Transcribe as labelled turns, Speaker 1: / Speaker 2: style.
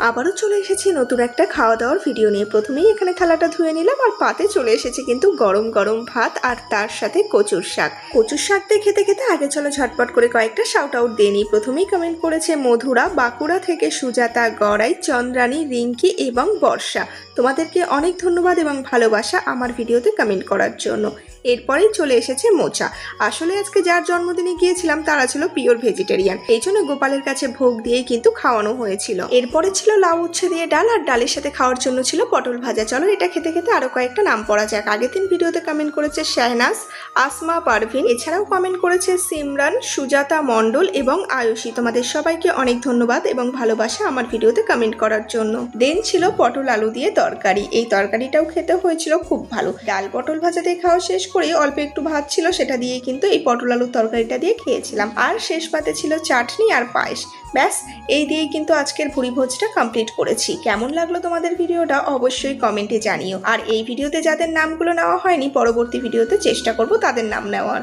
Speaker 1: আবারও চলে এসেছি নতুন একটা খাওয়া দাওয়ার ভিডিও নিয়ে। প্রথমেই এখানে থালাটা ধুয়ে নিলাম আর পাতে চলে এসেছে কিন্তু গরম গরম ভাত আর তার সাথে কচুর শাক। কচুর শাক দিয়ে খেতে খেতে আগে চলো ঝটপট করে কয়েকটা শাউট আউট দিয়ে নিই। প্রথমেই কমেন্ট করেছে মধুরা, বাঁকুড়া থেকে সুজাতা, গড়াই, চন্দ্রানী, রিঙ্কি এবং বর্ষা। তোমাদেরকে অনেক ধন্যবাদ এবং ভালোবাসা আমার ভিডিওতে কমেন্ট করার জন্য। এরপরেই চলে এসেছে মোচা। আসলে আজকে যার জন্মদিনে গিয়েছিলাম তারা ছিল পিওর ভেজিটেরিয়ান, এই জন্য গোপালের কাছে ভোগ দিয়েই কিন্তু খাওয়ানো হয়েছিল। এরপরে ছিল লাউ উচ্ছে দিয়ে ডাল, আর ডালের সাথে খাওয়ার জন্য ছিল পটল ভাজা। চলো এটা খেতে খেতে আরো কয়েকটা নাম পড়া যাক। আগের দিন ভিডিওতে কমেন্ট করেছে শাহনাজ, আসমা পারভিন, এছাড়াও কমেন্ট করেছে সিমরান, সুজাতা মণ্ডল এবং আয়ুষী। তোমাদের সবাইকে অনেক ধন্যবাদ এবং ভালোবাসা আমার ভিডিওতে কমেন্ট করার জন্য। দেন ছিল পটল আলু দিয়ে তরকারি। এই তরকারিটাও খেতে হয়েছিল খুব ভালো। ডাল পটল ভাজা দিয়ে খাওয়া শেষ করে অল্প একটু ভাত ছিল, সেটা দিয়ে কিন্তু এই পটল আলুর তরকারিটা দিয়ে খেয়েছিলাম। আর শেষ পাতে ছিল চাটনি আর পায়েস। ব্যাস, এই দিয়েই কিন্তু আজকের ভুরিভোজটা কমপ্লিট করেছি। কেমন লাগলো তোমাদের ভিডিওটা অবশ্যই কমেন্টে জানিও। আর এই ভিডিওতে যাদের নামগুলো নেওয়া হয়নি পরবর্তী ভিডিওতে চেষ্টা করব তাদের নাম নেওয়ার।